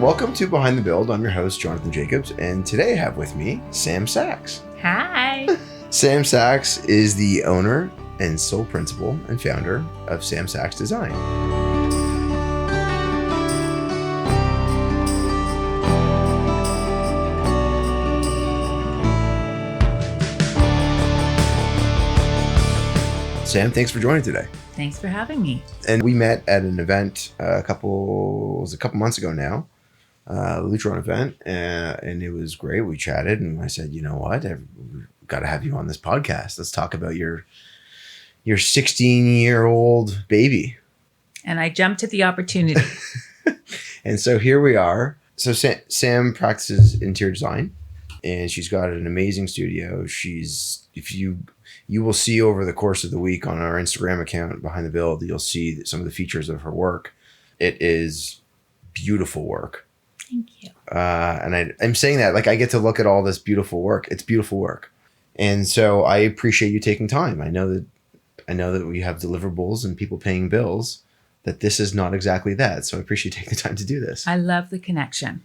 Welcome to Behind the Build. I'm your host, Jonathan Jacobs, and today I have with me Sam Sachs. Hi. Sam Sachs is the owner and sole principal and founder of Sam Sachs Design. Sam, thanks for joining today. Thanks for having me. And we met at an event a couple months ago now, a Lutron event, and it was great. We chatted, and I said, you know what, we've got to have you on this podcast. Let's talk about your 16-year-old baby. And I jumped at the opportunity. And so here we are. So Sam practices interior design, and she's got an amazing studio. You will see over the course of the week on our Instagram account, Behind the Build, you'll see some of the features of her work. It is beautiful work. Thank you. And I'm saying that like I get to look at all this beautiful work. It's beautiful work. And so I appreciate you taking time. I know that we have deliverables and people paying bills, that this is not exactly that. So I appreciate you taking the time to do this. I love the connection.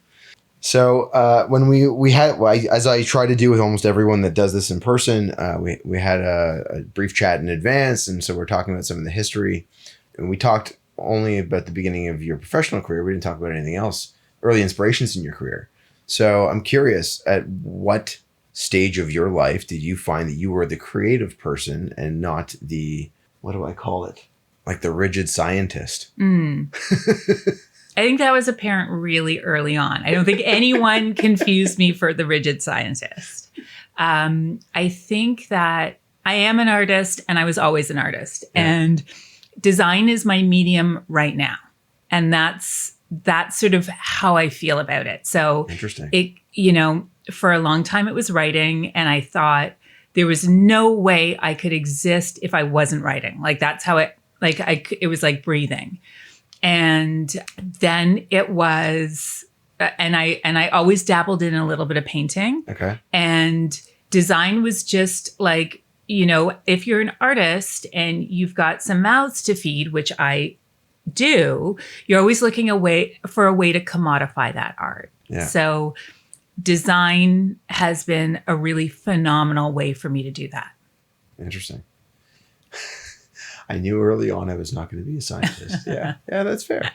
So when we had, as I try to do with almost everyone that does this in person, we had a brief chat in advance. And so we're talking about some of the history. And we talked only about the beginning of your professional career. We didn't talk about anything else, early inspirations in your career. So I'm curious, at what stage of your life did you find that you were the creative person and not the, what do I call it? Like the rigid scientist? I think that was apparent really early on. I don't think anyone confused me for the rigid scientist. I think that I am an artist and I was always an artist. Yeah. And design is my medium right now. And that's sort of how I feel about it. So interesting. For a long time it was writing, and I thought there was no way I could exist if I wasn't writing. Like that's how it was like breathing. And then it was, and I always dabbled in a little bit of painting. Okay. And design was just like, if you're an artist and you've got some mouths to feed, which I do, you're always looking for a way to commodify that art. Yeah. So design has been a really phenomenal way for me to do that. Interesting. I knew early on I was not going to be a scientist. Yeah, that's fair.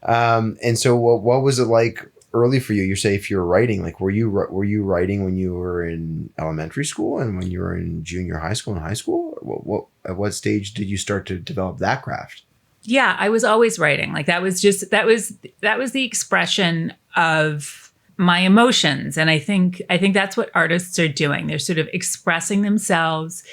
And so what was it like early for you? You say if you're writing, like were you writing when you were in elementary school and when you were in junior high school and high school? At what stage did you start to develop that craft? Yeah, I was always writing. Like that was the expression of my emotions. And I think that's what artists are doing. They're sort of expressing themselves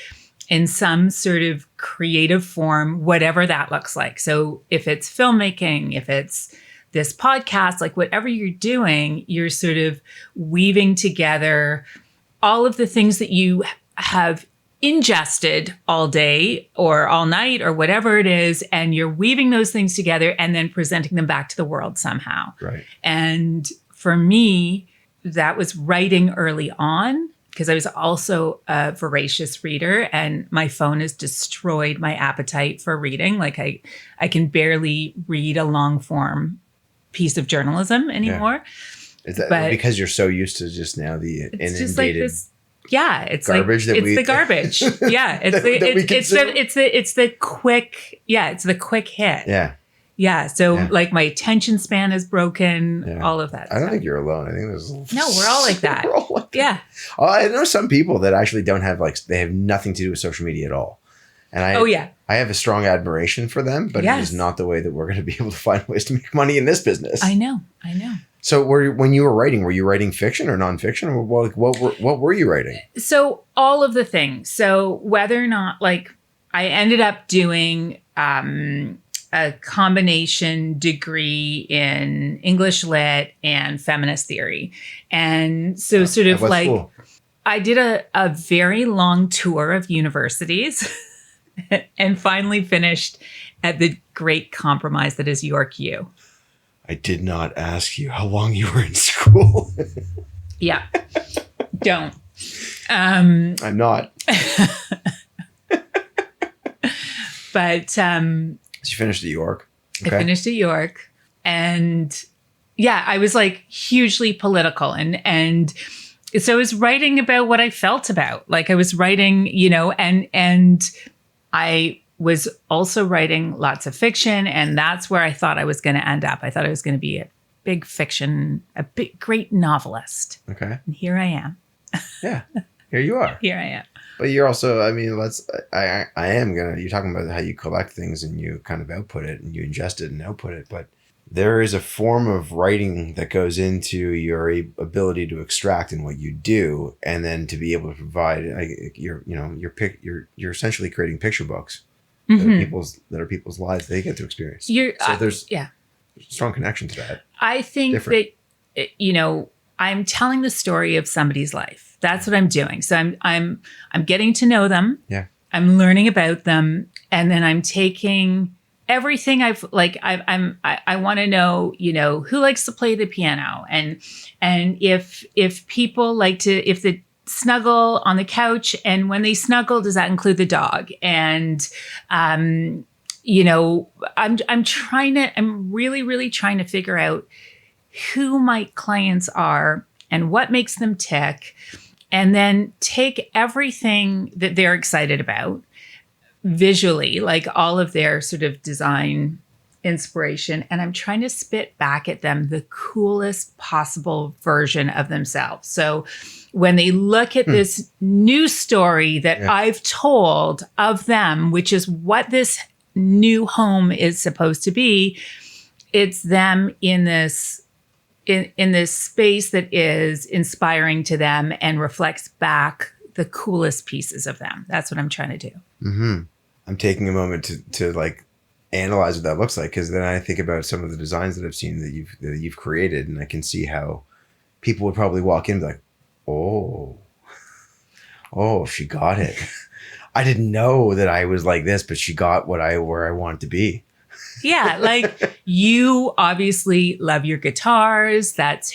in some sort of creative form, whatever that looks like. So if it's filmmaking, if it's this podcast, like whatever you're doing, you're sort of weaving together all of the things that you have ingested all day or all night or whatever it is, and you're weaving those things together and then presenting them back to the world somehow. Right. And for me, that was writing early on, because I was also a voracious reader, and my phone has destroyed my appetite for reading. Like I can barely read a long form piece of journalism anymore. Yeah. Is that because you're so used to just now the inundated just like this? Yeah, it's garbage like, it's the garbage. Yeah, it's the quick hit. Yeah. Yeah. So like my attention span is broken, all of that. I don't think you're alone. I think there's... No, we're all like that. We're all like that. Yeah. I know some people that actually don't have they have nothing to do with social media at all. And I have a strong admiration for them, but it is not the way that we're going to be able to find ways to make money in this business. I know. So when you were you writing fiction or nonfiction, or what were you writing? So all of the things. So whether or not I ended up doing a combination degree in English lit and feminist theory. And so sort of like school? I did a very long tour of universities and finally finished at the great compromise that is York U. I did not ask you how long you were in school. Yeah. Don't. I'm not. But so you finished at York. Okay. I finished at York, and yeah, I was like hugely political, and so I was writing about what I felt about. Like I was writing, and I was also writing lots of fiction, and that's where I thought I was going to end up. I thought I was going to be a great novelist. Okay. And here I am. Yeah. Here you are. Here I am. But you're also, I mean, you're talking about how you collect things and you kind of output it and you ingest it and output it. But there is a form of writing that goes into your ability to extract in what you do, and then to be able to provide, you're essentially creating picture books that are people's lives they get to experience. There's a strong connection to that. I think that, I'm telling the story of somebody's life. That's what I'm doing. So I'm getting to know them. Yeah. I'm learning about them, and then I'm taking everything I want to know, who likes to play the piano, and if people if they snuggle on the couch, and when they snuggle, does that include the dog? And I'm really, really trying to figure out who my clients are and what makes them tick, and then take everything that they're excited about visually, like all of their sort of design inspiration, and I'm trying to spit back at them the coolest possible version of themselves. So when they look at this new story that I've told of them, which is what this new home is supposed to be, it's them in this space that is inspiring to them and reflects back the coolest pieces of them. That's what I'm trying to do. Mm-hmm. I'm taking a moment to like analyze what that looks like, because then I think about some of the designs that I've seen that you've created, and I can see how people would probably walk in and be like, oh, she got it. I didn't know that I was like this, but she got where I wanted to be. Yeah, like you obviously love your guitars. That's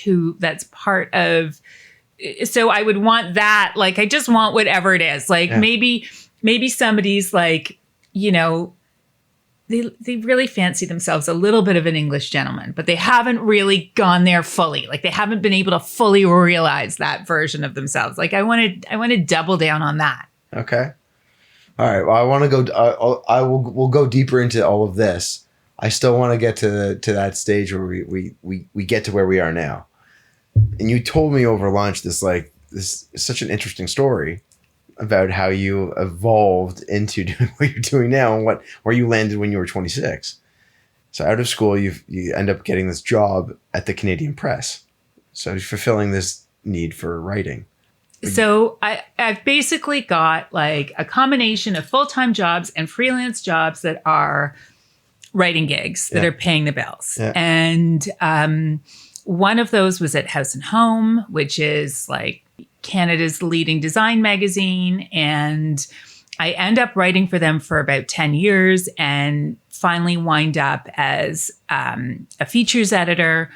part of. So I would want that. Like I just want whatever it is. Like maybe somebody's like, they really fancy themselves a little bit of an English gentleman, but they haven't really gone there fully. Like they haven't been able to fully realize that version of themselves. Like I want to double down on that. Okay. All right. Well, I want to go. We'll go deeper into all of this. I still want to get to that stage where we get to where we are now. And you told me over lunch this is such an interesting story about how you evolved into doing what you're doing now and where you landed when you were 26. So out of school, you end up getting this job at the Canadian Press. So you're fulfilling this need for writing. So I've basically got like a combination of full-time jobs and freelance jobs that are writing gigs that are paying the bills. Yeah. And one of those was at House and Home, which is like Canada's leading design magazine. And I end up writing for them for about 10 years and finally wind up as a features editor.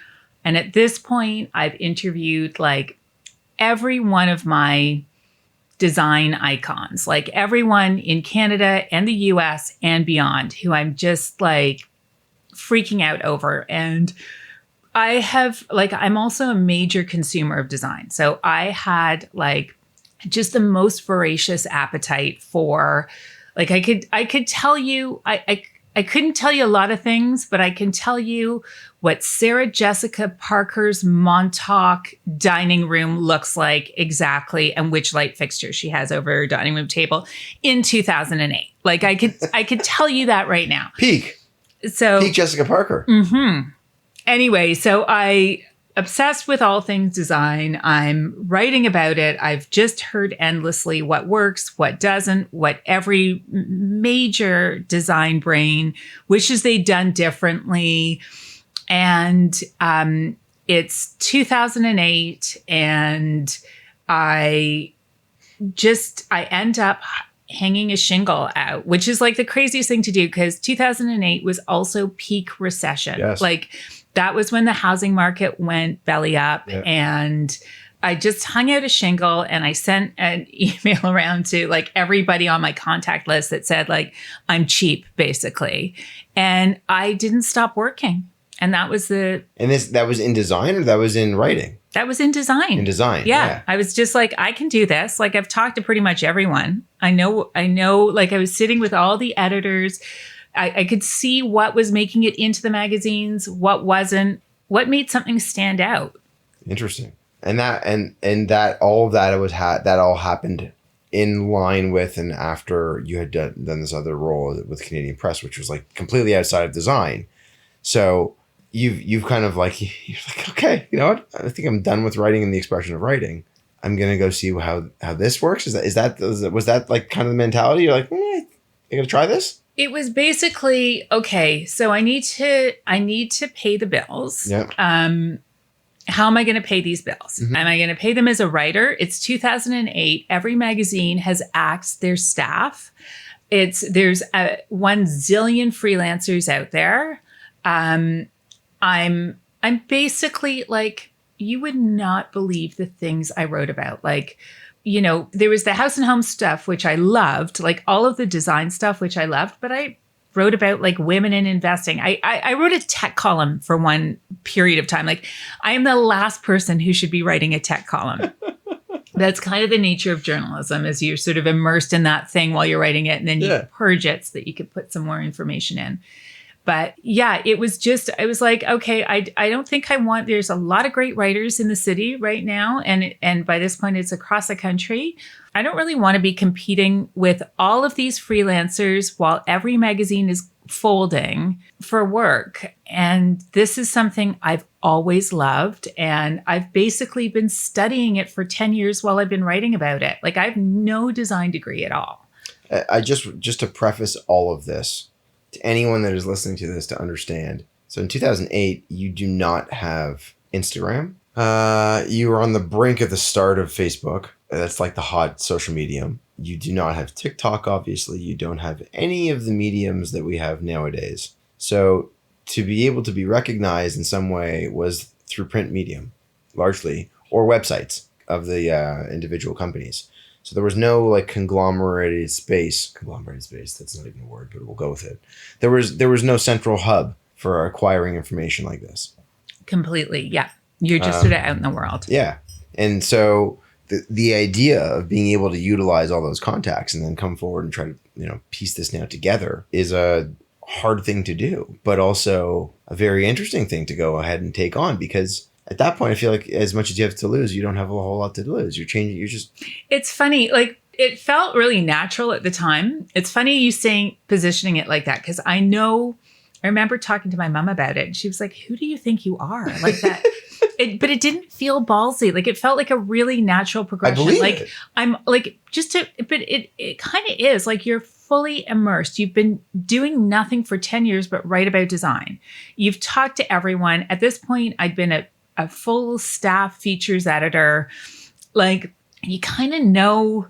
And at this point, I've interviewed like every one of my design icons, like everyone in Canada and the US and beyond, who I'm just like freaking out over. And I have I'm also a major consumer of design. So I had like just the most voracious appetite for I could tell you, I couldn't tell you a lot of things, but I can tell you what Sarah Jessica Parker's Montauk dining room looks like exactly, and which light fixture she has over her dining room table in 2008. Like I could tell you that right now. Peak Jessica Parker. Mm-hmm. Anyway, so I obsessed with all things design. I'm writing about it. I've just heard endlessly what works, what doesn't, what every major design brain wishes they'd done differently. And it's 2008, and I end up hanging a shingle out, which is like the craziest thing to do, because 2008 was also peak recession. Yes. Like that was when the housing market went belly up. Yeah. And I just hung out a shingle and I sent an email around to like everybody on my contact list that said like, I'm cheap, basically. And I didn't stop working. And that was that was in design, or that was in writing? That was in design. In design. Yeah. I was just like, I can do this. Like, I've talked to pretty much everyone. I know, like, I was sitting with all the editors. I could see what was making it into the magazines, what wasn't, what made something stand out. Interesting. And that all of that that all happened in line with and after you had done this other role with Canadian Press, which was like completely outside of design. So you've kind of like, you're like, okay, you know what? I think I'm done with writing and the expression of writing. I'm gonna go see how this works. Was that like kind of the mentality? You're like, you gonna try this? It was basically, okay, so I need to pay the bills. Yeah. How am I going to pay these bills? Mm-hmm. Am I going to pay them as a writer? It's 2008. Every magazine has axed their staff. There's 1 zillion freelancers out there. I'm basically like, you would not believe the things I wrote about. Like, you know, there was the house and home stuff, which I loved, like all of the design stuff, which I loved, but I wrote about like women in investing. I wrote a tech column for one period of time. Like, I am the last person who should be writing a tech column. That's kind of the nature of journalism, is you're sort of immersed in that thing while you're writing it, and then you purge it so that you could put some more information in. But yeah, it was just, I was like, okay, I don't think I want, there's a lot of great writers in the city right now. And by this point, it's across the country. I don't really want to be competing with all of these freelancers while every magazine is folding for work. And this is something I've always loved. And I've basically been studying it for 10 years while I've been writing about it. Like, I have no design degree at all. I just to preface all of this, to anyone that is listening to this to understand. So in 2008, you do not have Instagram. You were on the brink of the start of Facebook. That's like the hot social medium. You do not have TikTok, obviously. You don't have any of the mediums that we have nowadays. So to be able to be recognized in some way was through print medium, largely, or websites of the individual companies. So there was no like conglomerated space, that's not even a word, but we'll go with it. There was no central hub for acquiring information like this. Completely. Yeah. You're just sort of out in the world. Yeah. And so the idea of being able to utilize all those contacts and then come forward and try to, you know, piece this now together is a hard thing to do, but also a very interesting thing to go ahead and take on, because at that point, I feel like as much as you have to lose, you don't have a whole lot to lose. You're changing. It's funny. Like, it felt really natural at the time. It's funny you positioning it like that, because I remember talking to my mom about it, and she was like, "Who do you think you are?" Like that. But it didn't feel ballsy. Like, it felt like a really natural progression. I believe like it. I'm like, but it kind of is like, you're fully immersed. You've been doing nothing for 10 years but write about design. You've talked to everyone. At this point, I'd been a full staff features editor. Like, you kind of know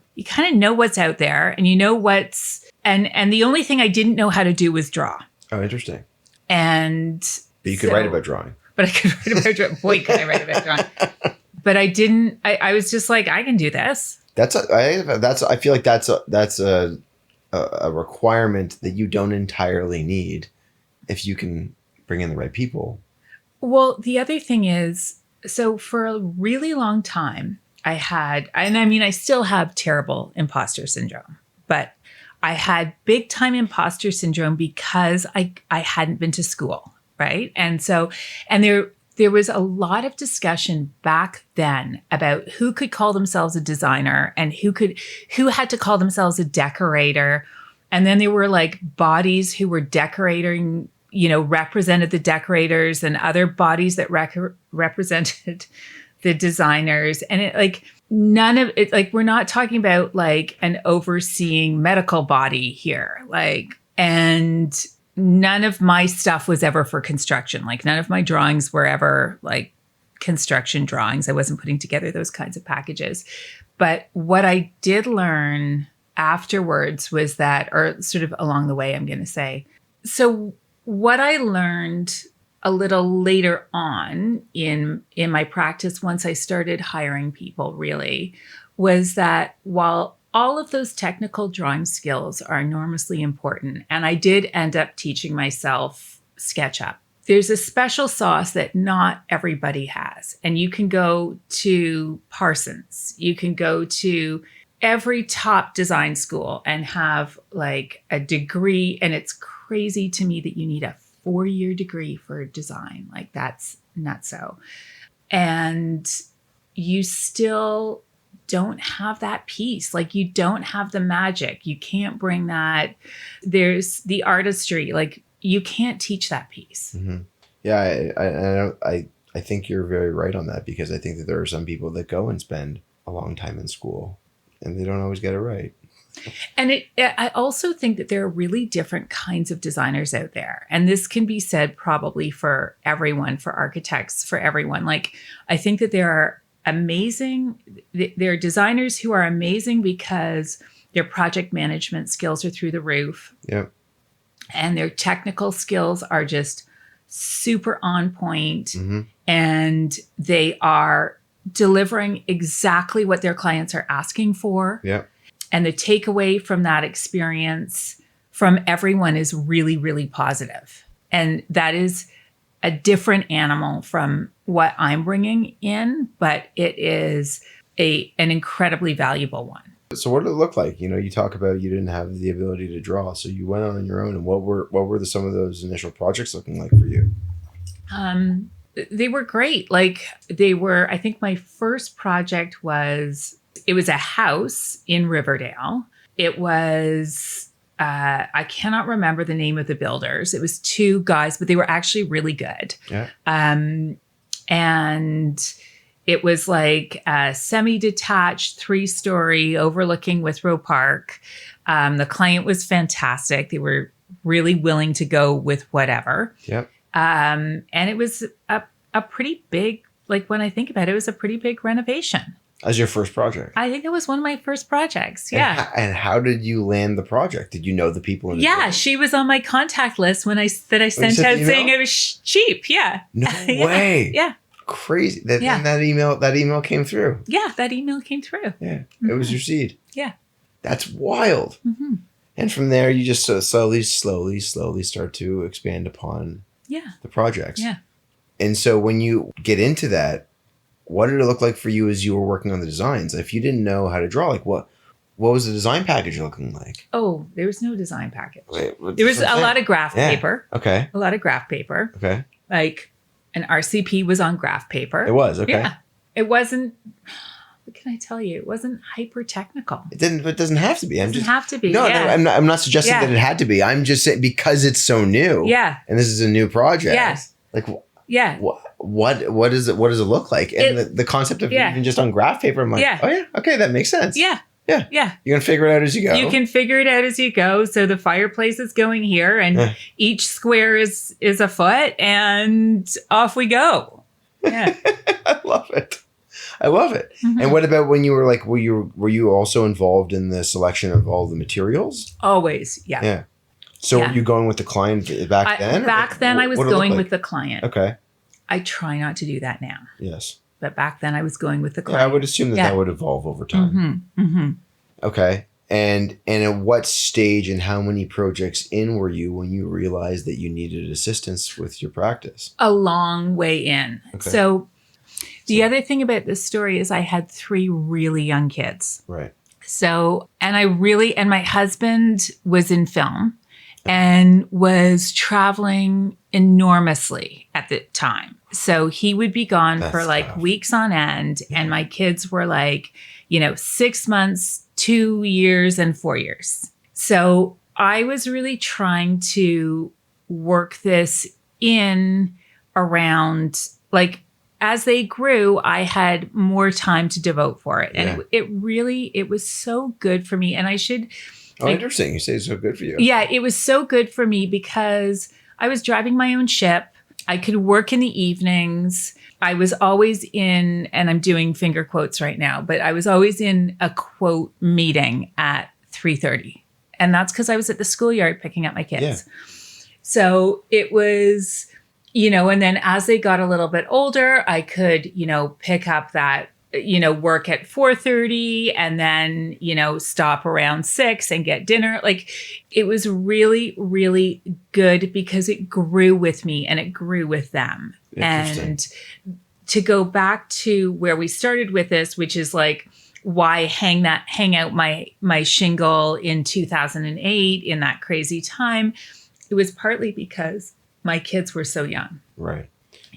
what's out there, and you know what's, and the only thing I didn't know how to do was draw. Oh, interesting. But you could write about drawing. But I could write about drawing. Boy, could I write about drawing. But I didn't, I was just like, I can do this. I feel like that's a requirement that you don't entirely need if you can bring in the right people. Well, the other thing is, so for a really long time, I still have terrible imposter syndrome, but I had big time imposter syndrome because I hadn't been to school, right? And so, and there was a lot of discussion back then about who could call themselves a designer and who had to call themselves a decorator. And then there were like bodies who were decorating, you know, represented the decorators, and other bodies that represented the designers. And it like, none of it, like, we're not talking about like an overseeing medical body here. Like, and none of my stuff was ever for construction. Like, none of my drawings were ever like construction drawings. I wasn't putting together those kinds of packages. But what I did learn afterwards was that, or sort of along the way, I'm going to say, so what I learned a little later on in my practice, once I started hiring people, really, was that while all of those technical drawing skills are enormously important, and I did end up teaching myself SketchUp. there's a special sauce that not everybody has. And you can go to Parsons, you can go to every top design school and have like a degree. And it's crazy to me that you need a 4-year degree for design. Like that's nutso. And you still don't have that piece. Like you don't have the magic. You can't bring that. There's the artistry. Like you can't teach that piece. Mm-hmm. Yeah, I think you're very right on that, because I think that there are some people that go and spend a long time in school and they don't always get it right. And I also think that there are really different kinds of designers out there. And this can be said probably for everyone, for architects, for everyone. Like, I think that there are designers who are amazing because their project management skills are through the roof. Yep. And their technical skills are just super on point. Mm-hmm. And they are delivering exactly what their clients are asking for. Yep. And the takeaway from that experience from everyone is really, really positive. And that is a different animal from what I'm bringing in, but it is an incredibly valuable one. So what did it look like? You talk about you didn't have the ability to draw, so you went on your own. And what were some of those initial projects looking like for you? They were great. Like I think my first project was a house in Riverdale. It was, I cannot remember the name of the builders. It was 2 guys, but they were actually really good. Yeah. And it was like a semi-detached 3-story overlooking Withrow Park. The client was fantastic. They were really willing to go with whatever. Yep. And it was a pretty big, like when I think about it, it was a pretty big renovation. As your first project? I think it was one of my first projects. Yeah. And how did you land the project? Did you know the people in the Yeah, building? she was on my contact list when I sent out saying it was cheap. Yeah. No Yeah. way. Yeah. Crazy. And that email came through. Yeah, that email came through. Yeah. Mm-hmm. It was your seed. Yeah. That's wild. Mm-hmm. And from there, you just slowly start to expand upon the projects. Yeah. And so when you get into that, what did it look like for you as you were working on the designs? If you didn't know how to draw, like what was the design package looking like? Oh, there was no design package. Wait, there was a lot of graph paper. Okay. A lot of graph paper. Okay. Like an RCP was on graph paper. It was, okay. Yeah. It wasn't, what can I tell you? It wasn't hyper technical. It doesn't have to be. It doesn't have to be. No, yeah. no, I'm not suggesting that it had to be. I'm just saying because it's so new. Yeah. And this is a new project. Yeah. Like yeah. What does it look like? And the concept of even just on graph paper, I'm like, oh yeah, okay, that makes sense. Yeah. Yeah. Yeah. You're gonna figure it out as you go. You can figure it out as you go. So the fireplace is going here and each square is a foot and off we go. Yeah. I love it. Mm-hmm. And what about when you were like, were you also involved in the selection of all the materials? Always. Yeah. Yeah. So were you going with the client back then? Back then I was going with the client. Okay. I try not to do that now. Yes. But back then I was going with the client. Yeah, I would assume that would evolve over time. Mm-hmm. Mm-hmm. Okay. And at what stage and how many projects in were you when you realized that you needed assistance with your practice? A long way in. Okay. So the other thing about this story is I had 3 really young kids. Right. So, and my husband was in film and was traveling enormously at the time. So he would be gone for like tough. Weeks on end. Yeah. And my kids were like, 6 months, 2 years, and 4 years. So I was really trying to work this in around, like, as they grew, I had more time to devote for it. And it was so good for me. And I should... interesting. You say it's so good for you. Yeah, it was so good for me because I was driving my own ship. I could work in the evenings. I was always in, and I'm doing finger quotes right now, but I was always in a quote meeting at 3:30. And that's because I was at the schoolyard picking up my kids. Yeah. So it was, and then as they got a little bit older, I could, pick up that work at 4:30 and then, stop around 6 and get dinner. Like it was really, really good because it grew with me and it grew with them. And to go back to where we started with this, which is like why hang out my shingle in 2008 in that crazy time, it was partly because my kids were so young. Right.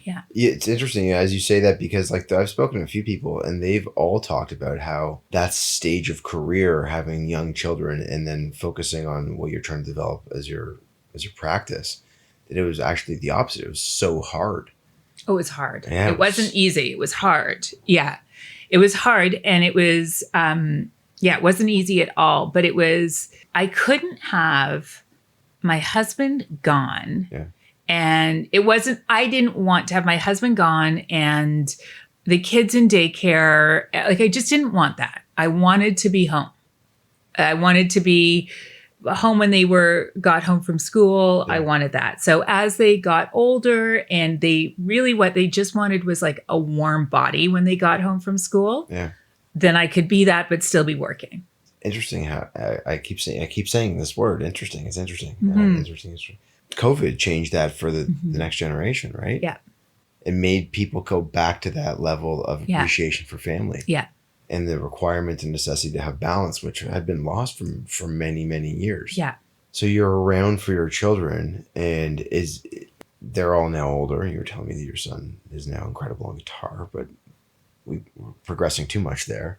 Yeah. It's interesting as you say that because like I've spoken to a few people and they've all talked about how that stage of career, having young children and then focusing on what you're trying to develop as your practice, that it was actually the opposite. It was so hard. Oh, it was hard. Yeah, it wasn't easy. It was hard. Yeah. It was hard. And it was, it wasn't easy at all, but I couldn't have my husband gone. Yeah. And I didn't want to have my husband gone and the kids in daycare. Like, I just didn't want that. I wanted to be home. I wanted to be home when they got home from school. Yeah. I wanted that. So as they got older and what they just wanted was like a warm body when they got home from school. Yeah. Then I could be that, but still be working. Interesting how I keep saying this word. Interesting. It's interesting. Mm-hmm. Interesting. COVID changed that for the next generation, right? Yeah. It made people go back to that level of appreciation for family. Yeah. And the requirement and necessity to have balance, which had been lost for many, many years. Yeah. So you're around for your children and they're all now older. You were telling me that your son is now incredible on guitar, but we're progressing too much there.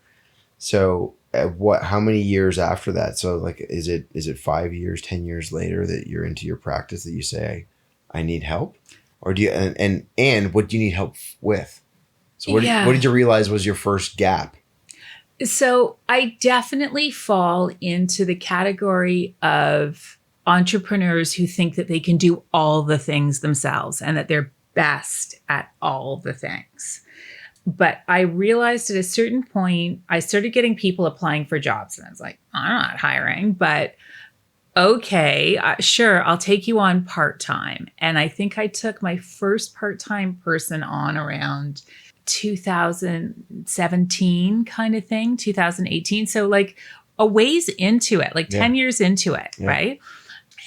So how many years after that? So like, is it 5 years, 10 years later that you're into your practice that you say, I need help? Or do you, and what do you need help with? So what did you realize was your first gap? So I definitely fall into the category of entrepreneurs who think that they can do all the things themselves and that they're best at all the things. But I realized at a certain point, I started getting people applying for jobs. And I was like, I'm not hiring, but okay, sure, I'll take you on part-time. And I think I took my first part-time person on around 2017 kind of thing, 2018. So like a ways into it, like 10 years into it, right?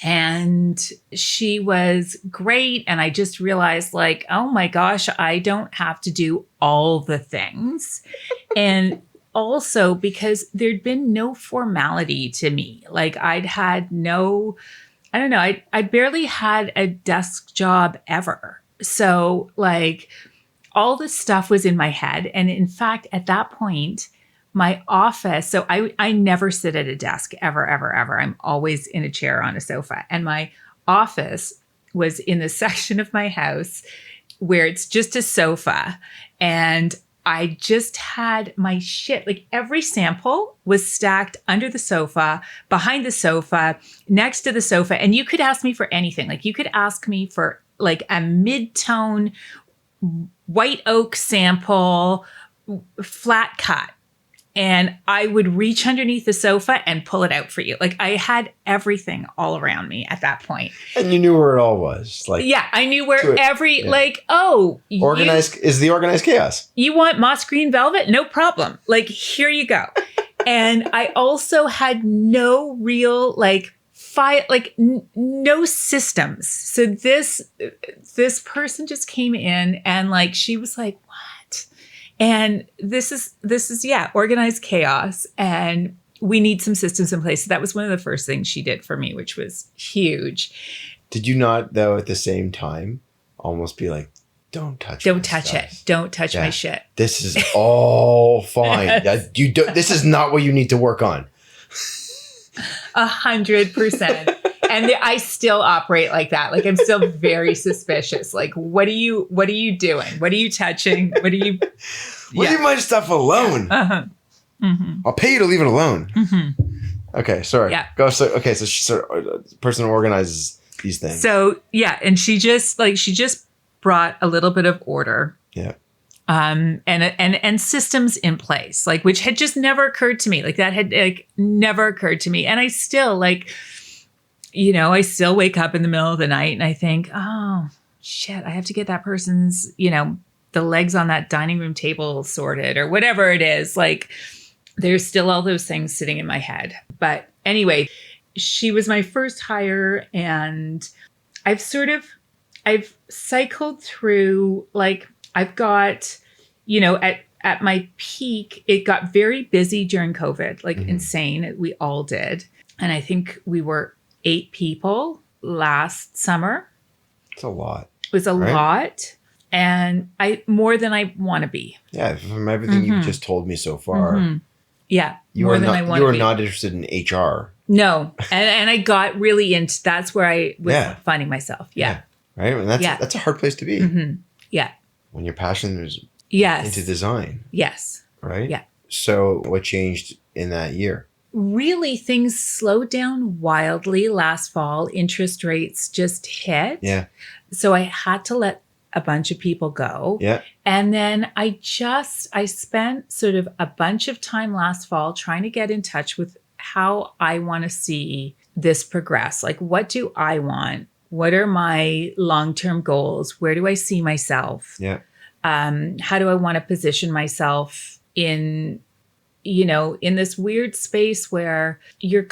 And she was great. And I just realized like, oh my gosh, I don't have to do all the things. And also because there'd been no formality to me. Like I'd had I barely had a desk job ever. So like all this stuff was in my head. And in fact, at that point, my office, so I never sit at a desk ever, ever, ever. I'm always in a chair on a sofa. And my office was in the section of my house where it's just a sofa. And I just had my shit, like every sample was stacked under the sofa, behind the sofa, next to the sofa. And you could ask me for anything. Like you could ask me for like a mid-tone white oak sample, flat cut. And I would reach underneath the sofa and pull it out for you. Like I had everything all around me at that point. And you knew where it all was. Like I knew where organized is the organized chaos. You want moss green velvet? No problem. Like here you go. And I also had no real no systems. So this person just came in and like she was like, what? And this is organized chaos and we need some systems in place. So that was one of the first things she did for me, which was huge. Did you not though at the same time almost be like, don't touch it. Don't touch my shit. This is all fine. This is not what you need to work on. 100%. And I still operate like that. Like I'm still very suspicious. Like, what are you doing? What are you touching? Leave my stuff alone. Yeah. Uh-huh. Mm-hmm. I'll pay you to leave it alone. Mm-hmm. Okay, sorry. Yeah. Go. So she's a person who organizes these things. So and she just brought a little bit of order. Yeah. And systems in place, like which had just never occurred to me. Like that had never occurred to me. And I still I still wake up in the middle of the night and I think, oh shit, I have to get that person's, the legs on that dining room table sorted or whatever it is. Like there's still all those things sitting in my head. But anyway, she was my first hire, and I've cycled through, like I've got, at my peak, it got very busy during COVID, like insane. We all did. And I think we were 8 people last summer. It's a lot. It was a lot. And more than I want to be. Yeah. From everything you've just told me so far. Yeah. You are not interested in HR. No. And I got really into, that's where I was finding myself. Yeah. Right. And that's a hard place to be. Yeah. When your passion is into design. Yes. Right. Yeah. So what changed in that year? Really, things slowed down wildly last fall. Interest rates just hit. Yeah. So I had to let a bunch of people go. Yeah. And then I spent sort of a bunch of time last fall trying to get in touch with how I want to see this progress. Like, what do I want? What are my long-term goals? Where do I see myself? Yeah. How do I want to position myself in this weird space where you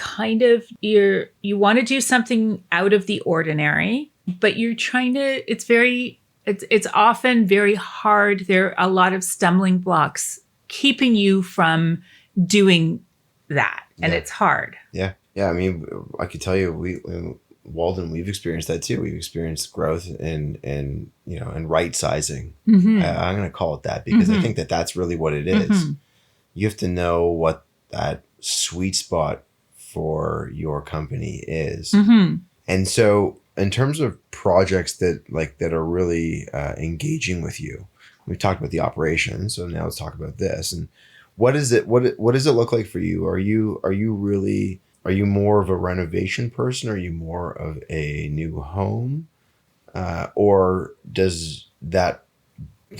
want to do something out of the ordinary, but you're trying to, it's often very hard. There are a lot of stumbling blocks keeping you from doing that. And it's hard. Yeah. Yeah. I mean, I could tell you, Walden, we've experienced that too. We've experienced growth and right sizing. I'm going to call it that because I think that that's really what it is. You have to know what that sweet spot for your company is. And so in terms of projects that are really engaging with you, we've talked about the operations. So now let's talk about this. And what does it look like for you? Are you more of a renovation person? Are you more of a new home? Or do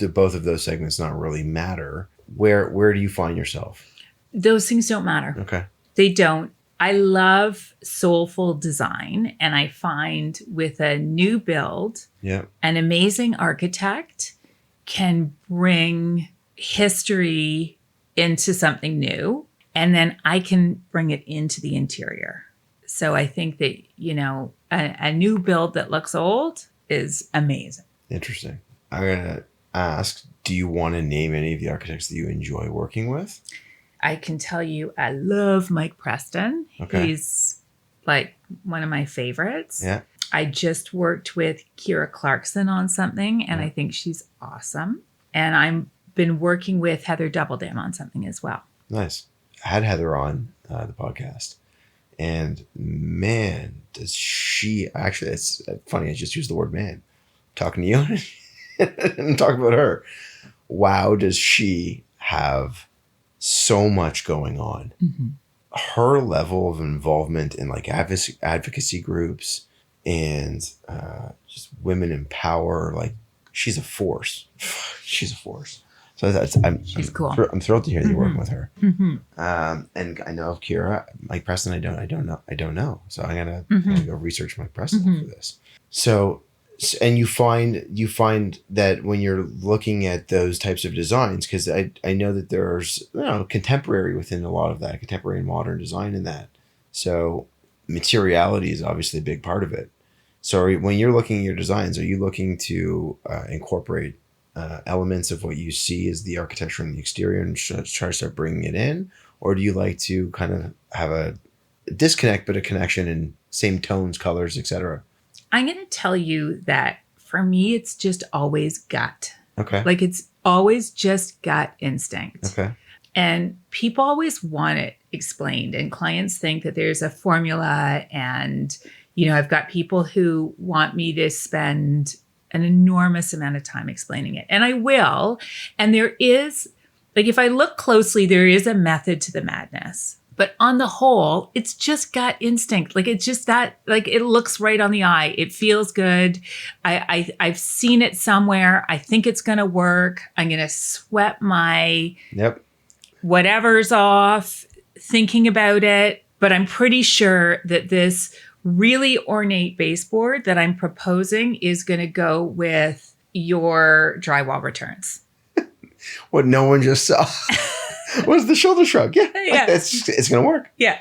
both of those segments not really matter? Where do you find yourself? Those things don't matter. Okay. They don't. I love soulful design. And I find with a new build, an amazing architect can bring history into something new. And then I can bring it into the interior. So I think that, a new build that looks old is amazing. Interesting. I'm going to ask, do you want to name any of the architects that you enjoy working with? I can tell you I love Mike Preston. Okay. He's like one of my favorites. Yeah. I just worked with Kira Clarkson on something, and I think she's awesome. And I've been working with Heather Doubledam on something as well. Nice. I had Heather on the podcast, and man, does she actually, it's funny. I just used the word man talking to you and talking about her. Wow. Does she have so much going on? Her level of involvement in like advocacy groups and just women in power, like she's a force. She's a force. So she's cool. I'm thrilled to hear that you're working with her. And I know of Kira. Mike Preston, I don't know. So I'm gonna go research Mike Preston for this. So, and you find that when you're looking at those types of designs, because I know that there's contemporary within a lot of that, contemporary and modern design in that. So materiality is obviously a big part of it. So when you're looking at your designs, are you looking to incorporate elements of what you see as the architecture and the exterior and try to start bringing it in? Or do you like to kind of have a disconnect, but a connection in same tones, colors, etc.? I'm going to tell you that for me, it's just always gut. Okay. Like it's always just gut instinct. Okay. And people always want it explained, and clients think that there's a formula. And, I've got people who want me to spend an enormous amount of time explaining it. And I will. And there is, like, if I look closely, there is a method to the madness. But on the whole, it's just gut instinct. Like, it's just that, like, it looks right on the eye. It feels good. I've seen it somewhere. I think it's going to work. I'm going to sweat my whatever's off thinking about it. But I'm pretty sure that this really ornate baseboard that I'm proposing is going to go with your drywall returns. What no one just saw was the shoulder shrug. Yeah, Yeah. it's going to work. Yeah.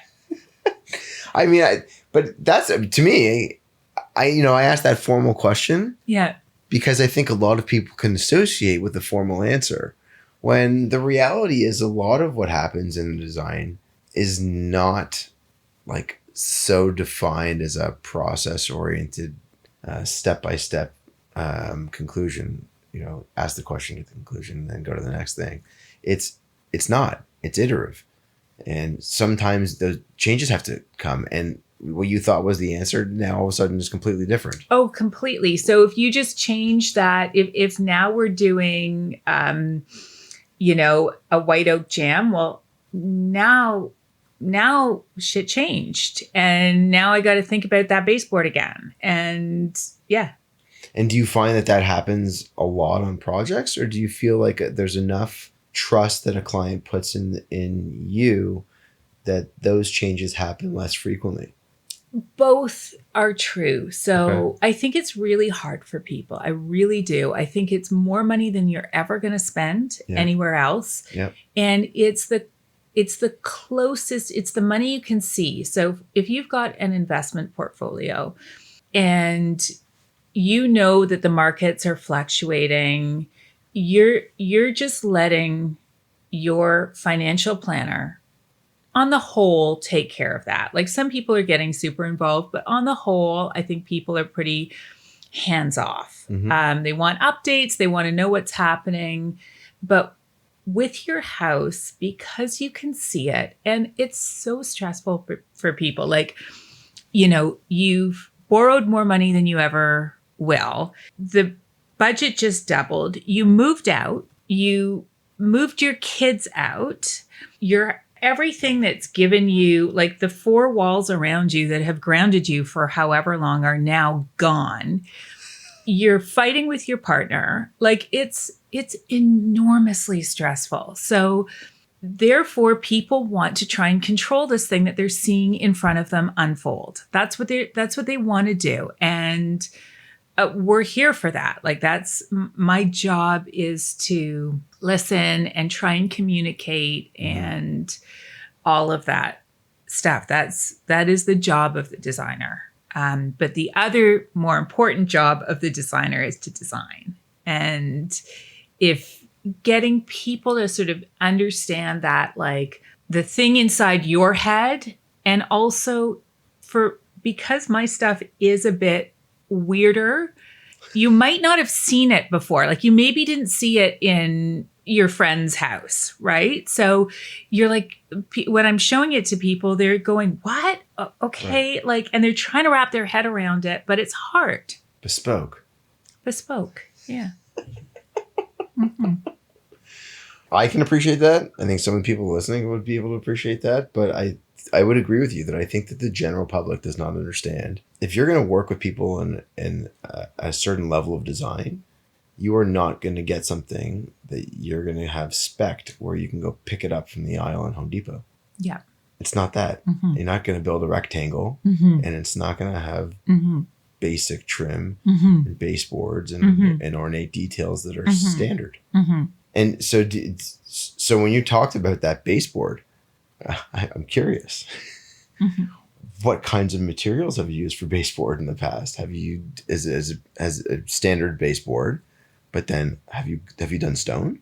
I mean, but that's, to me, I asked that formal question Yeah. because I think a lot of people can associate with the formal answer, when the reality is a lot of what happens in the design is not like so defined as a process oriented, step-by-step conclusion. Ask the question, get the conclusion, and then go to the next thing. It's not. It's iterative. And sometimes the changes have to come, and what you thought was the answer now all of a sudden is completely different. Oh, completely. So if you just change that, if now we're doing, a white oak jam, well, now shit changed. And now I got to think about that baseboard again. And yeah. And do you find that happens a lot on projects, or do you feel like there's enough trust that a client puts in you that those changes happen less frequently? Both are true. So Okay. I think it's really hard for people. I really do. I think it's more money than you're ever going to spend anywhere else. Yep. And it's the closest, it's the money you can see. So if you've got an investment portfolio and you know that the markets are fluctuating, you're just letting your financial planner on the whole take care of that. Like, some people are getting super involved, but on the whole, I think people are pretty hands off. Mm-hmm. They want updates, they want to know what's happening. But with your house, because you can see it, and it's so stressful for people, like, you've borrowed more money than you ever will. The budget just doubled. You moved out. You moved your kids out. Everything that's given you, like the four walls around you that have grounded you for however long, are now gone. You're fighting with your partner. Like, it's enormously stressful. So therefore, people want to try and control this thing that they're seeing in front of them unfold. That's what they want to do. And we're here for that. Like, that's my job, is to listen and try and communicate and all of that stuff. That is the job of the designer. But the other more important job of the designer is to design. And if getting people to sort of understand that, like, the thing inside your head, and also because my stuff is a bit weirder, you might not have seen it before. Like, you maybe didn't see it in your friend's house, right? So you're like, when I'm showing it to people, they're going, what? Okay. Right. Like, and they're trying to wrap their head around it, but it's hard. Bespoke. Yeah. Mm-hmm. I can appreciate that. I think some of the people listening would be able to appreciate that, but I would agree with you that I think that the general public does not understand. If you're going to work with people in a certain level of design, you are not going to get something that you're going to have spec'd where you can go pick it up from the aisle in Home Depot. Yeah. It's not that. Mm-hmm. You're not going to build a rectangle, and it's not going to have basic trim and baseboards and ornate details that are standard. Mm-hmm. And so when you talked about that baseboard, I'm curious. What kinds of materials have you used for baseboard in the past? Have you as a standard baseboard, but then have you done stone?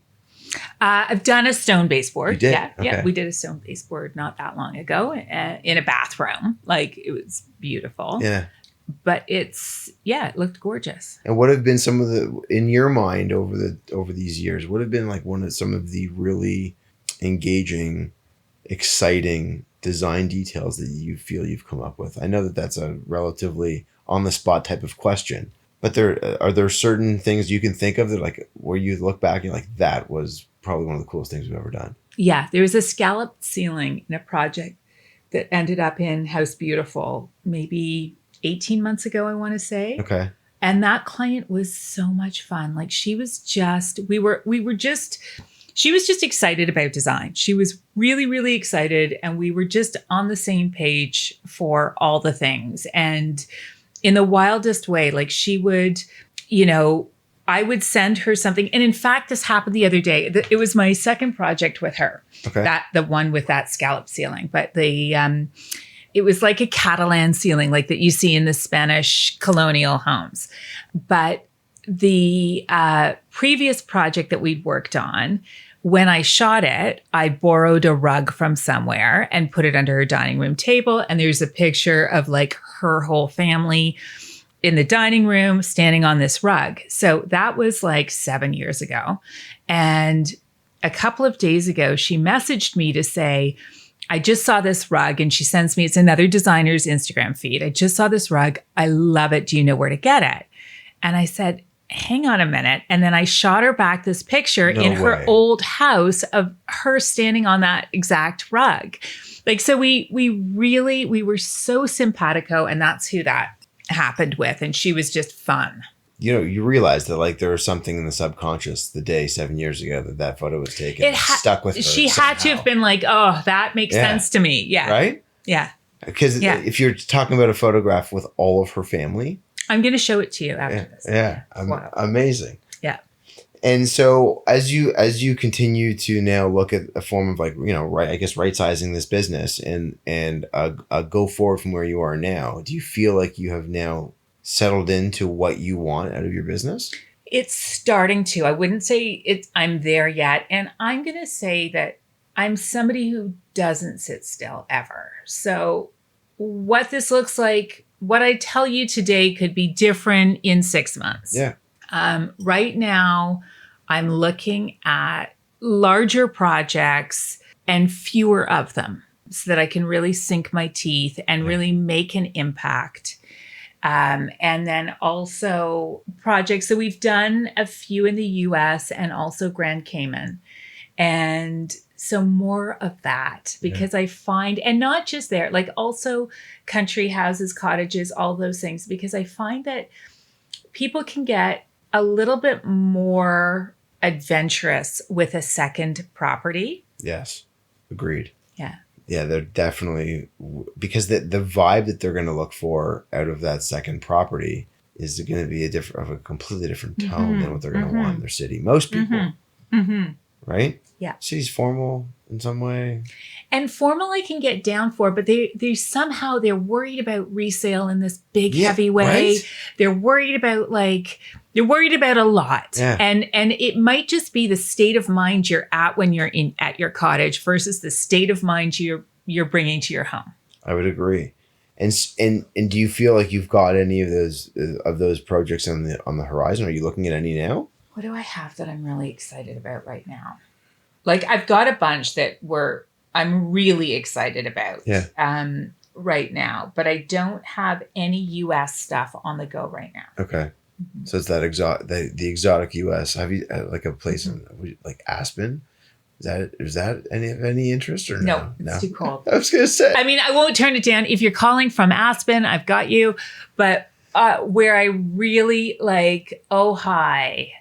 I've done a stone baseboard. You did? Yeah, okay. Yeah. We did a stone baseboard not that long ago in a bathroom. Like, it was beautiful. Yeah. But it looked gorgeous. And what have been some of the, in your mind over these years, what have been like some of the really engaging, exciting design details that you feel you've come up with? I know that that's a relatively on the spot type of question, but are there certain things you can think of that, like, where you look back and you're like, that was probably one of the coolest things we've ever done? Yeah, there was a scalloped ceiling in a project that ended up in House Beautiful maybe 18 months ago, I want to say. Okay. And that client was so much fun. Like, she was just excited about design. She was really, really excited. And we were just on the same page for all the things. And in the wildest way, like, she would, I would send her something. And in fact, this happened the other day. It was my second project with her. Okay. The one with that scallop ceiling. But it was like a Catalan ceiling, like that you see in the Spanish colonial homes. But the previous project that we'd worked on, when I shot it, I borrowed a rug from somewhere and put it under her dining room table. And there's a picture of like her whole family in the dining room standing on this rug. So that was like 7 years ago. And a couple of days ago, she messaged me to say, I just saw this rug, and she sends me, it's another designer's Instagram feed. I just saw this rug. I love it. Do you know where to get it? And I said, hang on a minute. And then I shot her back this picture in her old house of her standing on that exact rug. Like, so we were so simpatico, and that's who that happened with. And she was just fun. You know, you realize that like there was something in the subconscious the day 7 years ago that photo was taken. It stuck with her. She somehow. had to have been like, oh, that makes sense to me. Yeah. Right? Yeah. Because if you're talking about a photograph with all of her family. I'm going to show it to you after this. Yeah. Wow. Amazing. Yeah. And so as you continue to now look at a form of like, you know, right sizing this business and go forward from where you are now, do you feel like you have now settled into what you want out of your business? It's starting to. I wouldn't say I'm there yet. And I'm going to say that I'm somebody who doesn't sit still ever. So what this looks like, what I tell you today could be different in 6 months. Yeah. Right now, I'm looking at larger projects and fewer of them so that I can really sink my teeth and really make an impact. And then also projects. So we've done a few in the US and also Grand Cayman. And so more of that, because I find, and not just there, like also country houses, cottages, all those things, because I find that people can get a little bit more adventurous with a second property. Yes. Agreed. Yeah. Yeah, they're definitely, because the vibe that they're going to look for out of that second property is going to be a completely different tone than what they're going to want in their city. Most people, right? Yeah. City's formal in some way. And formal I can get down for, but they're worried about resale in this big heavy way. Right? They're worried about a lot. Yeah. And it might just be the state of mind you're at when you're at your cottage versus the state of mind you're bringing to your home. I would agree. And do you feel like you've got any of those projects on the horizon? Are you looking at any now? What do I have that I'm really excited about right now? Like I've got a bunch that I'm really excited about right now, but I don't have any US stuff on the go right now. Okay. So it's that the exotic US. Have you like a place in like Aspen? Is that any interest or no? No, it's too cold. I was going to say. I mean, I won't turn it down. If you're calling from Aspen, I've got you. But where I really like Ojai,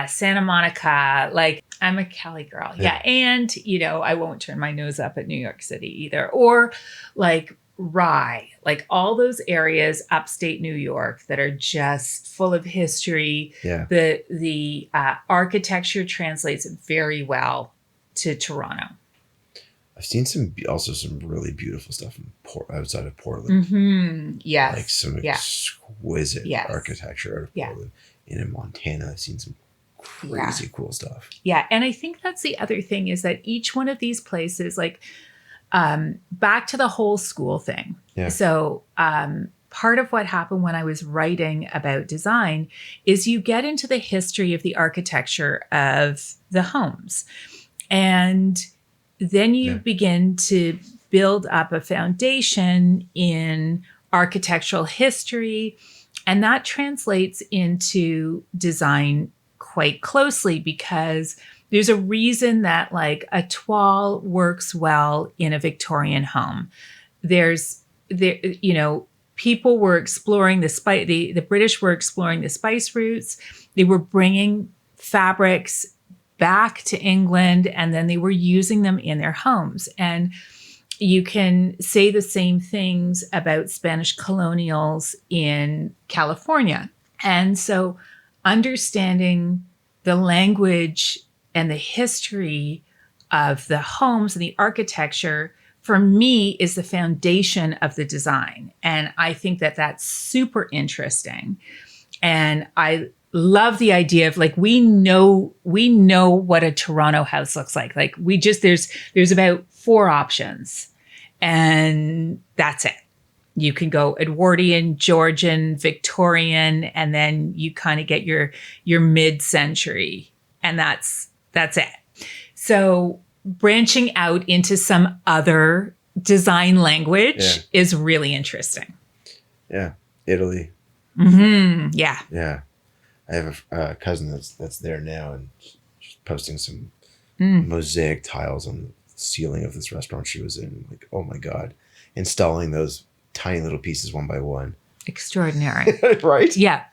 Santa Monica, like I'm a Cali girl. Yeah. And, I won't turn my nose up at New York City either. Or like Rye, like all those areas upstate New York that are just full of history. Yeah. The architecture translates very well to Toronto. I've seen some really beautiful stuff outside of Portland. Mm-hmm. Yes. Like some exquisite architecture out of Portland. And in Montana, I've seen some crazy cool stuff. Yeah. And I think that's the other thing is that each one of these places, like back to the whole school thing. Yeah. So part of what happened when I was writing about design is you get into the history of the architecture of the homes. And then you begin to build up a foundation in architectural history. And that translates into design quite closely because there's a reason that like a toile works well in a Victorian home. People were exploring the British were exploring the spice routes. They were bringing fabrics back to England, and then they were using them in their homes. And you can say the same things about Spanish colonials in California. And so understanding the language and the history of the homes and the architecture, for me, is the foundation of the design. And I think that that's super interesting. And I love the idea of like, we know what a Toronto house looks like. Like there's about 4 options, and that's it. You can go Edwardian, Georgian, Victorian, and then you kind of get your mid-century, and that's it. So branching out into some other design language is really interesting. Yeah, Italy. Mm-hmm. Yeah. Yeah, I have a cousin that's there now, and she's posting some mosaic tiles on the ceiling of this restaurant she was in. Like, oh my god, installing those tiny little pieces one by one. Extraordinary. Right? Yeah.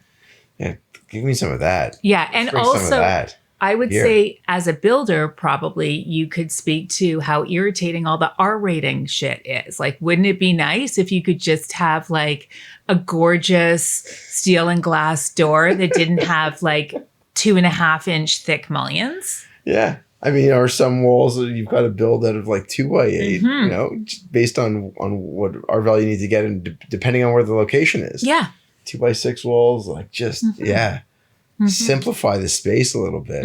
Yeah, give me some of that. Yeah, and Bring also some of that. I would Here. say as a builder, probably you could speak to how irritating all the R rating shit is. Like, wouldn't it be nice if you could just have like a gorgeous steel and glass door that didn't have like 2.5-inch thick mullions? Yeah. I mean, or some walls that you've got to build out of like 2x8, you know, just based on what our value needs to get, and depending on where the location is. Yeah. 2x6 walls, like just, simplify the space a little bit.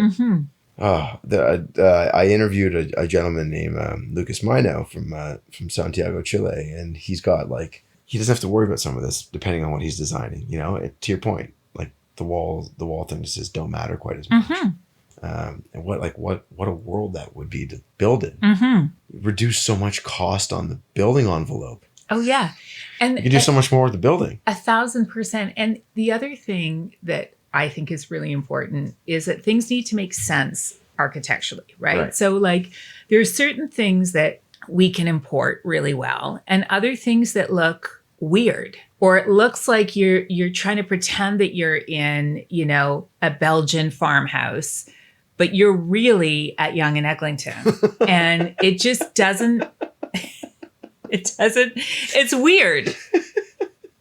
I interviewed a gentleman named Lucas Mino from Santiago, Chile, and he's got like, he doesn't have to worry about some of this depending on what he's designing, you know, to your point, like the wall thicknesses don't matter quite as much. And what a world that would be to build it. Reduce so much cost on the building envelope. Oh yeah. And you can do so much more with the building. 1,000%. And the other thing that I think is really important is that things need to make sense architecturally, right? So like there's certain things that we can import really well, and other things that look weird, or it looks like you're trying to pretend that you're in, you know, a Belgian farmhouse, but you're really at Yonge and Eglinton. And it just doesn't, it's weird.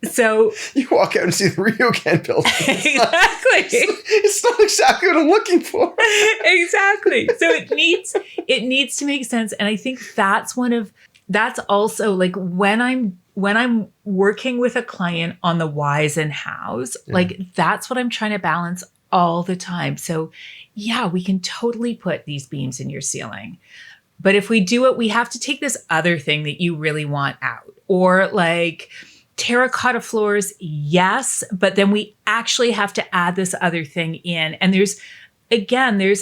So you walk out and see the Ryokan building. Exactly. It's not exactly what I'm looking for. Exactly. So it needs to make sense. And I think that's also like when I'm working with a client on the whys and hows, like that's what I'm trying to balance all the time. So yeah, we can totally put these beams in your ceiling. But if we do it, we have to take this other thing that you really want out. Or like terracotta floors, yes, but then we actually have to add this other thing in. And there's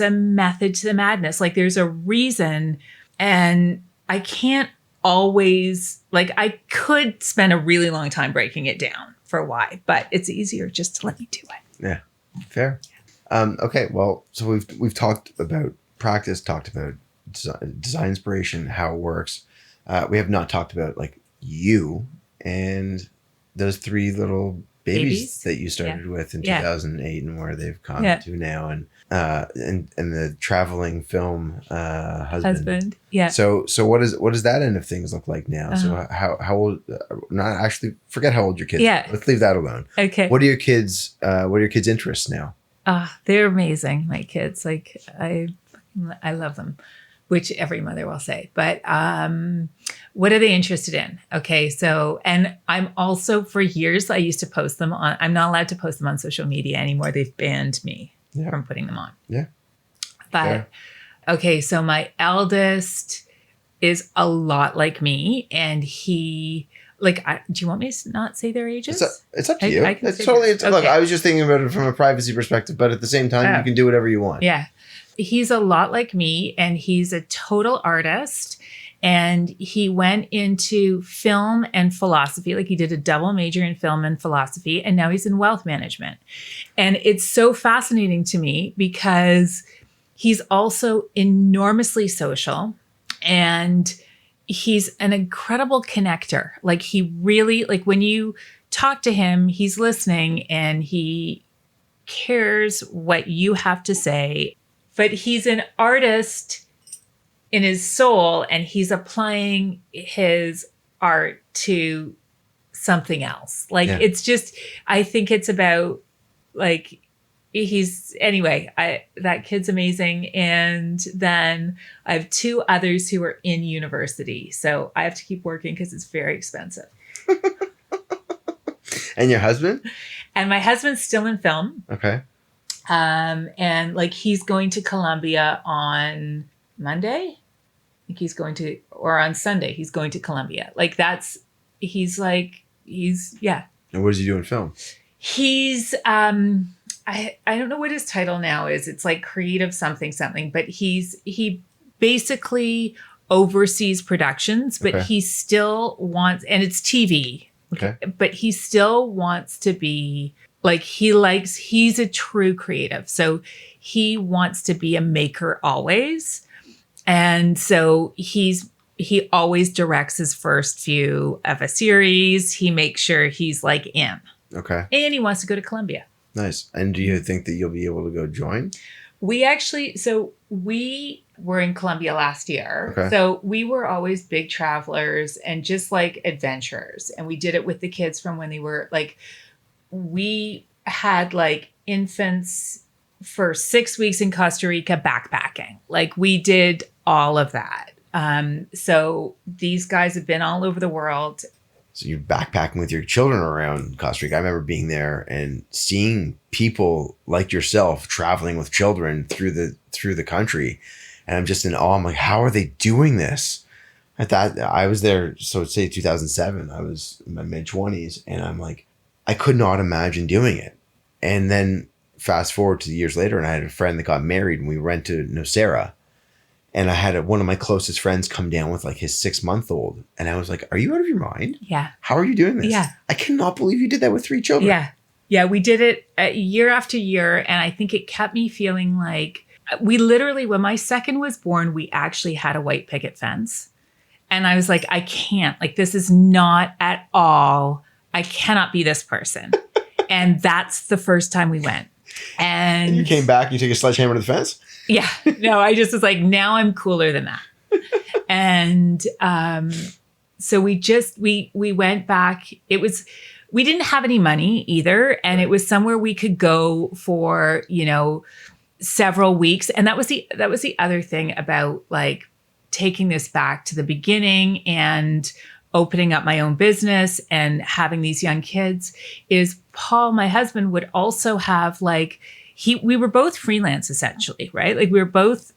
a method to the madness. Like there's a reason, and I can't always, like I could spend a really long time breaking it down for why, but it's easier just to let me do it. Yeah, fair. Okay, well, so we've talked about practice, talked about design inspiration, how it works. We have not talked about like you and those 3 little babies that you started with in 2008 and where they've come to now, and the traveling film husband. Yeah. So what does that end of things look like now? So how old? Not actually. Forget how old your kids. Yeah. Let's leave that alone. Okay. What are your kids' interests now? They're amazing. My kids, like I love them, which every mother will say. But what are they interested in? Okay, so, and I'm also, for years, I used to post them on, I'm not allowed to post them on social media anymore. They've banned me from putting them on. Yeah. But, okay, so my eldest is a lot like me, and he, like, do you want me to not say their ages? It's up to you. It's totally, look, I was just thinking about it from a privacy perspective, but at the same time, you can do whatever you want. Yeah. He's a lot like me, and he's a total artist, and he went into film and philosophy. Like he did a double major in film and philosophy, and now he's in wealth management. And it's so fascinating to me because he's also enormously social, and he's an incredible connector. Like he really, like when you talk to him, he's listening and he cares what you have to say. But he's an artist in his soul, and he's applying his art to something else. Like it's just, I think it's about like he's anyway, that kid's amazing. And then I have two others who are in university. So I have to keep working because it's very expensive. And your husband? And my husband's still in film. Okay. And like he's going to Columbia on Monday. I think he's going to, or on Sunday, he's going to Columbia. Like he's yeah. And what does he do in film? He's I don't know what his title now is. It's like creative something, but he basically oversees productions, but Okay. he still wants, and it's TV. Okay. But he still wants to be like, he's a true creative. So he wants to be a maker always. And so he always directs his first few of a series. He makes sure he's like in. Okay. And he wants to go to Columbia. Nice. And do you think that you'll be able to go join? We were in Columbia last year. Okay. So we were always big travelers and just like adventurers. And we did it with the kids from when they were like, we had like infants for 6 weeks in Costa Rica backpacking. Like we did all of that. So these guys have been all over the world. So you're backpacking with your children around Costa Rica. I remember being there and seeing people like yourself traveling with children through the country. And I'm just in awe. I'm like, how are they doing this? I thought I was there. So say 2007, I was in my mid 20s and I'm like, I could not imagine doing it. And then fast forward to years later and I had a friend that got married and we went to Nocera. And I had one of my closest friends come down with like his 6-month-old. And I was like, are you out of your mind? Yeah. How are you doing this? Yeah. I cannot believe you did that with 3 children. Yeah. Yeah. We did it year after year. And I think it kept me feeling like we literally, when my second was born, we actually had a white picket fence. And I was like, I can't, like, this is not at all, I cannot be this person. And that's the first time we went. And you came back, you took a sledgehammer to the fence? Yeah. No, I just was like, now I'm cooler than that. And so we went back. We didn't have any money either. And it was somewhere we could go for, several weeks. And that was the other thing about like taking this back to the beginning and opening up my own business and having these young kids is Paul, my husband, would also have like, we were both freelance essentially, right? Like we were both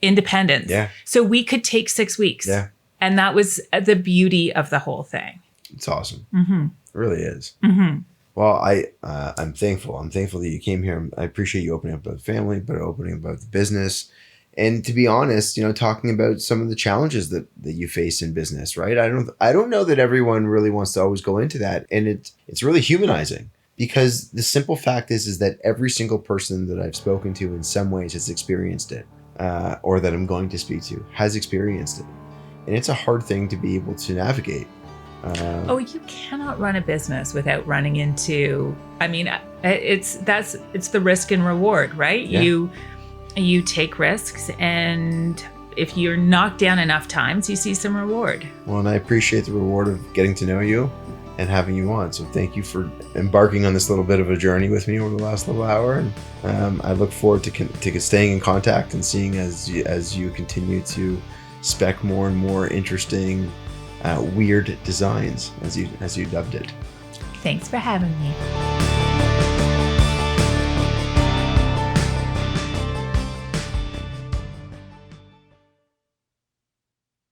independent. Yeah. So we could take 6 weeks. Yeah. And that was the beauty of the whole thing. It's awesome. Mm-hmm. It really is. Mm-hmm. Well, I'm thankful. I'm thankful that you came here. I appreciate you opening up about the family, but opening up about the business. And to be honest, talking about some of the challenges that you face in business, right? I don't know that everyone really wants to always go into that. And it's really humanizing because the simple fact is that every single person that I've spoken to in some ways has experienced it, or that I'm going to speak to has experienced it. And it's a hard thing to be able to navigate. You cannot run a business without running into, it's the risk and reward, right? Yeah. You take risks, and if you're knocked down enough times, you see some reward. Well, and I appreciate the reward of getting to know you and having you on. So thank you for embarking on this little bit of a journey with me over the last little hour. And I look forward to staying in contact and seeing as you continue to spec more and more interesting, weird designs, as you dubbed it. Thanks for having me.